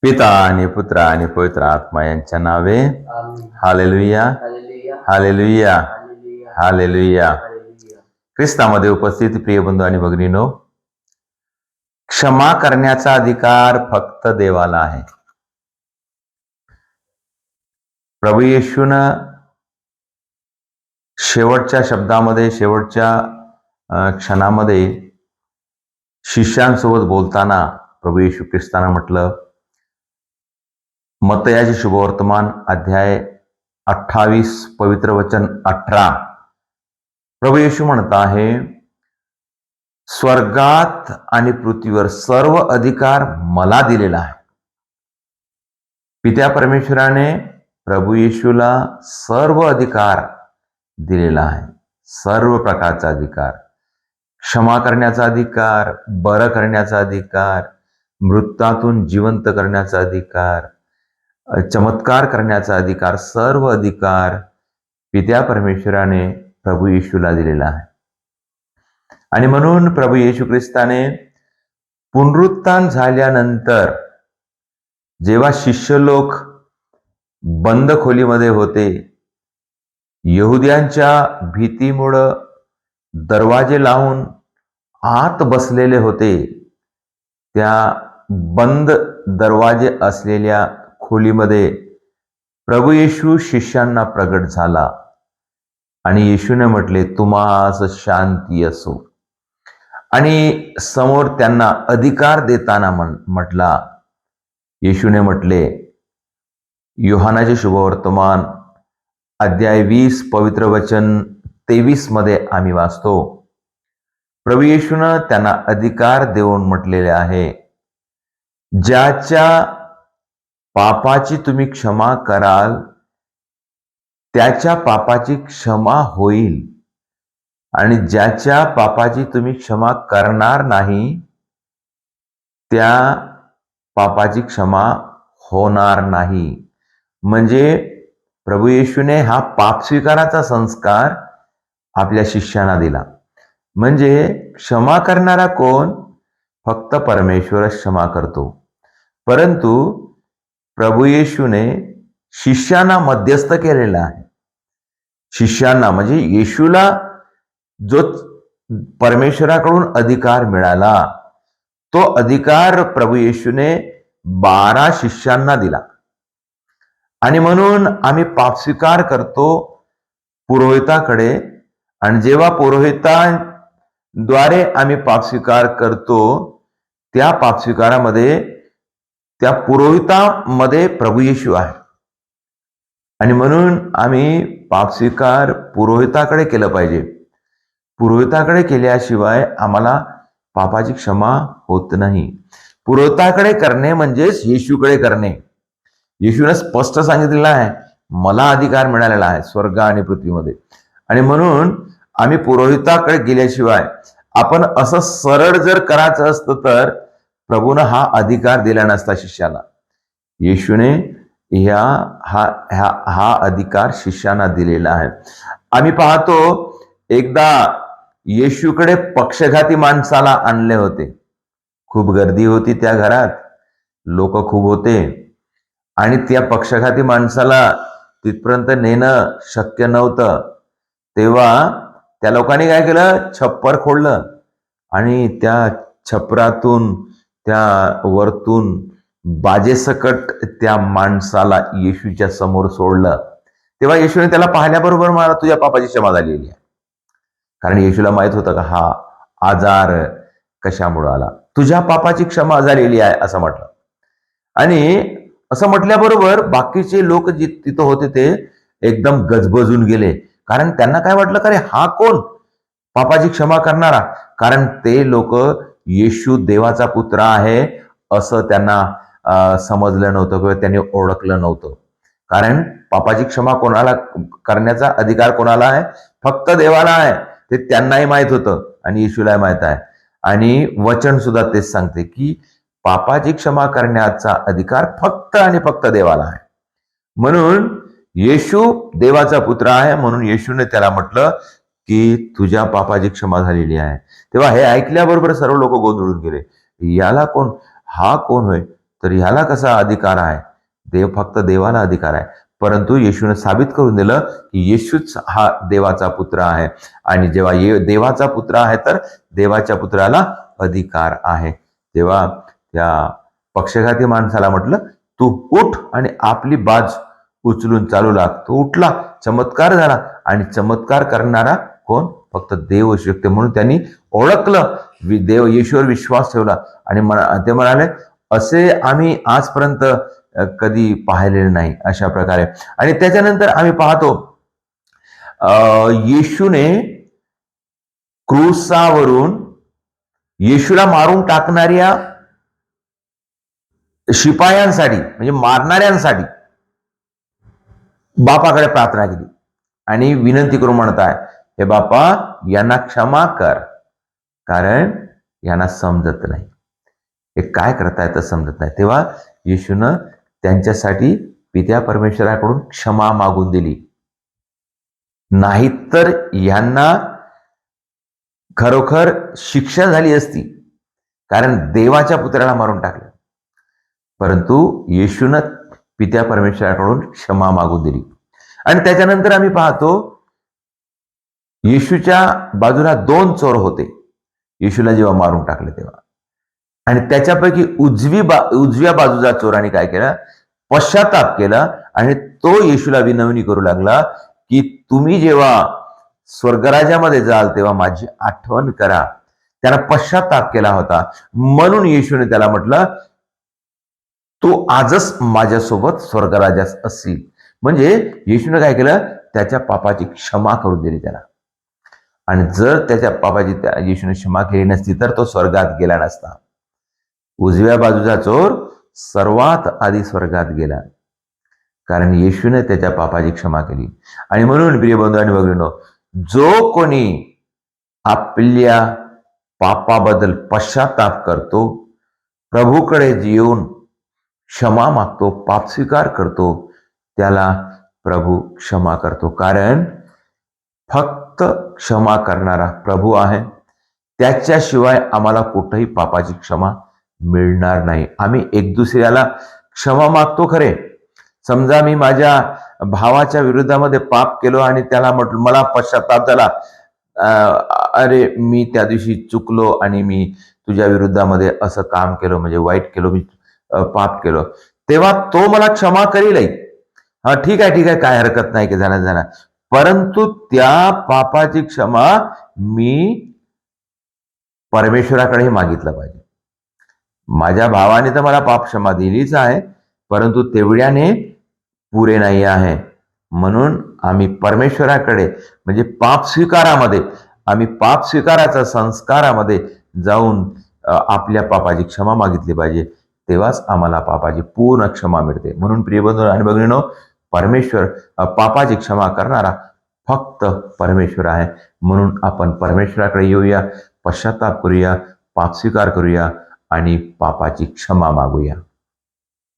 पिता आणि पुत्र आणि पवित्र आत्मा यांच्या नावे. आमीन. हालेलुया, हालेलुया. हालेलुया, हालेलुया. हालेलुया. हालेलुया. ख्रिस्तामध्ये उपस्थित प्रिय बंधू आणि भगिनीनो, क्षमा करण्याचा अधिकार फक्त देवाला आहे. प्रभू येशूनं शेवटच्या शब्दामध्ये, शेवटच्या क्षणामध्ये शिष्यांसोबत बोलताना प्रभू येशू ख्रिस्तानं म्हटलं, मत्तयाचे शुभवर्तमान अध्याय 28 पवित्र वचन 18. प्रभू येशू म्हणत आहे, स्वर्गात आणि पृथ्वीवर सर्व अधिकार मला दिलेला आहे. पित्या परमेश्वराने प्रभू येशूला सर्व अधिकार दिलेला आहे. सर्व प्रकारचा अधिकार, क्षमा करण्याचा अधिकार, बरं करण्याचा अधिकार, मृतातून जिवंत करण्याचा अधिकार, चमत्कार करण्याचा अधिकार, सर्व अधिकार पित्या परमेश्वराने प्रभू येशूला दिलेला आहे. आणि म्हणून प्रभू येशू ख्रिस्ताने पुनरुत्थान झाल्यानंतर जेव्हा शिष्य लोक बंद खोलीमध्ये होते, यहुद्यांच्या भीतीमुळं दरवाजे लावून आत बसलेले होते, त्या बंद दरवाजे असलेल्या खोलीमध्ये प्रभू येशू शिष्यांना प्रगट झाला आणि येशूने म्हटले, तुम्हास शांती असो. आणि समोर त्यांना अधिकार देताना म्हटला, येशूने म्हटले, योहानाचे शुभवर्तमान अध्याय 20 पवित्र वचन 23 मध्ये आम्ही वाचतो, प्रभू येशूनं त्यांना अधिकार देऊन म्हटलेले आहे, ज्याच्या पापाची तुम्ही क्षमा कराल त्याच्या पापाची क्षमा होईल, आणि ज्याच्या पापाची तुम्ही क्षमा करणार नाही त्या पापाची क्षमा होणार नाही. म्हणजे प्रभू येशूने हा पाप स्वीकाराचा संस्कार आपल्या शिष्यांना दिला. म्हणजे क्षमा करणारा कोण? फक्त परमेश्वरच क्षमा करतो. परंतु प्रभू येशूने शिष्यांना मध्यस्थ केलेला आहे. शिष्यांना म्हणजे येशूला जो परमेश्वराकडून अधिकार मिळाला, तो अधिकार प्रभू येशूने 12 शिष्यांना दिला. आणि म्हणून आम्ही पाप स्वीकार करतो पुरोहिताकडे, आणि जेव्हा पुरोहिताद्वारे आम्ही पाप स्वीकार करतो, त्या पाप स्वीकारामध्ये त्या पुरोहितामध्ये प्रभू येशू आहे. आणि म्हणून आम्ही पाप स्वीकार पुरोहिताकडे केलं पाहिजे. पुरोहिताकडे केल्याशिवाय आम्हाला पापाची क्षमा होत नाही. पुरोहिताकडे करणे म्हणजेच येशूकडे करणे. येशूने स्पष्ट सांगितलेलं आहे, मला अधिकार मिळालेला आहे स्वर्ग आणि पृथ्वीमध्ये. आणि म्हणून आम्ही पुरोहिताकडे गेल्याशिवाय, आपण असं सरळ जर करायचं असतं तर प्रभूनं हा अधिकार दिला नसता शिष्याला. येशूने हा अधिकार शिष्यांना दिलेला आहे. आम्ही पाहतो, एकदा येशूकडे पक्षघाती माणसाला आणले होते. खूप गर्दी होती त्या घरात, लोक खूप होते, आणि त्या पक्षघाती माणसाला तिथपर्यंत नेणं शक्य नव्हतं. तेव्हा त्या लोकांनी काय केलं, छप्पर खोडलं आणि त्या छपरातून, त्या वरतून बाजेसकट त्या माणसाला येशूच्या समोर सोडलं. तेव्हा येशूने त्याला पाहिल्याबरोबर मला तुझ्या पापाची क्षमा झालेली आहे. कारण येशूला माहित होतं का हा आजार कशामुळे आला. तुझ्या पापाची क्षमा झालेली आहे असं म्हटलं. आणि असं म्हटल्याबरोबर बाकीचे लोक जे तिथं होते ते एकदम गजबजून गेले. कारण त्यांना काय वाटलं, अरे हा कोण पापाची क्षमा करणारा? कारण ते लोक येशू देवाचा पुत्र आहे असं त्यांना समजलं नव्हतं किंवा त्यांनी ओळखलं नव्हतं. कारण पापाची क्षमा कोणाला करण्याचा अधिकार कोणाला आहे? फक्त देवाला आहे. ते त्यांनाही माहित होतं आणि येशूलाही माहित आहे. आणि वचन सुद्धा तेच सांगते की पापाची क्षमा करण्याचा अधिकार फक्त आणि फक्त देवाला आहे. म्हणून येशू देवाचा पुत्र आहे, म्हणून येशूने त्याला म्हटलं की तुझ्या पापाची क्षमा झालेली आहे. तेव्हा हे ऐकल्याबरोबर सर्व लोक गोंधळून गेले, याला कोण, हा कोण होय? तर ह्याला कसा अधिकार आहे? फक्त देवाला अधिकार आहे. परंतु येशूने साबित करून दिलं की येशूच हा देवाचा पुत्र आहे. आणि जेव्हा देवाचा पुत्र आहे तर देवाच्या पुत्राला अधिकार आहे. तेव्हा त्या पक्षघाती माणसाला म्हटलं, तू उठ आणि आपली बाज उचलून चालू लाग. तो उठला, चमत्कार झाला. आणि चमत्कार करणारा कोण? फक्त देव असू शकते. म्हणून त्यांनी ओळखलं, देव येशूवर विश्वास ठेवला. आणि ते म्हणाले, असे आम्ही आजपर्यंत कधी पाहिलेले नाही अशा प्रकारे. आणि त्याच्यानंतर आम्ही पाहतो येशूने क्रूसावरून येशूला मारून टाकणाऱ्या शिपायांसाठी म्हणजे मारणाऱ्यांसाठी बापाकडे प्रार्थना केली आणि विनंती करून म्हणत आहे, हे बापा, यांना क्षमा कर, कारण यांना समजत नाही, हे काय करतायत समजत नाही. तेव्हा येशूनं त्यांच्यासाठी पित्या परमेश्वराकडून क्षमा मागून दिली. नाहीतर यांना खरोखर शिक्षा झाली असती, कारण देवाच्या पुत्राला मारून टाकलं. परंतु येशूनं पित्या परमेश्वराकडून क्षमा मागून दिली. आणि त्याच्यानंतर आम्ही पाहतो येशूच्या बाजूला 2 चोर होते येशूला जेव्हा मारून टाकले तेव्हा. आणि त्याच्यापैकी उजव्या बाजूचा चोराने काय केलं? पश्चाताप केला. आणि तो येशूला विनवणी करू लागला की तुम्ही जेव्हा स्वर्गराज्यामध्ये जाल तेव्हा माझी आठवण करा. त्याला पश्चाताप केला होता. म्हणून येशूने त्याला म्हटलं, तू आजच माझ्यासोबत स्वर्गराज्यात असशील. म्हणजे येशूने काय केलं? त्याच्या पापाची क्षमा करून दिली त्याला. आणि जर त्याच्या पापाची येशूने क्षमा केली नसती तर तो स्वर्गात गेला नसता. उजव्या बाजूचा चोर सर्वात आधी स्वर्गात गेला, कारण येशूने त्याच्या पापाची क्षमा केली. आणि म्हणून प्रिय बंधू आणि भगिनींनो, जो कोणी आपल्या पापाबद्दल पश्चाताप करतो, प्रभूकडे येऊन क्षमा मागतो, पाप स्वीकार करतो, त्याला प्रभू क्षमा करतो. कारण फक्त क्षमा करणारा प्रभू आहे. त्याच्याशिवाय आम्हाला कुठेही पापाची क्षमा मिळणार नाही. आम्ही एक दुसऱ्याला क्षमा मागतो खरे. समजा मी माझ्या भावाच्या विरोधामध्ये पाप केलो आणि त्याला म्हटलं, मला पश्चाताप झाला, अरे मी त्या दिवशी चुकलो आणि मी तुझ्या विरोधामध्ये असं काम केलं, म्हणजे वाईट केलं, मी पाप केलं, तेव्हा तो मला क्षमा करील. हा ठीक आहे, काय हरकत नाही की झाला. परंतु त्या पापाची क्षमा मी परमेश्वराकडे मागितलं पाहिजे. माझ्या भावाने तर मला पाप क्षमा दिलीच आहे, परंतु तेवढ्याने पुरे नाही आहे. म्हणून आम्ही परमेश्वराकडे म्हणजे पाप स्वीकारामध्ये, आम्ही पाप स्वीकाराच्या संस्कारामध्ये जाऊन आपल्या पापाची क्षमा मागितली पाहिजे. तेव्हाच आम्हाला पापाची पूर्ण क्षमा मिळते. म्हणून प्रिय बंधू आणि भगिनींनो, परमेश्वर पापाची क्षमा करणारा फक्त परमेश्वर आहे. म्हणून आपण परमेश्वराकडे येऊया, पश्चाताप करूया, पाप स्वीकार करूया आणि पापाची क्षमा मागूया.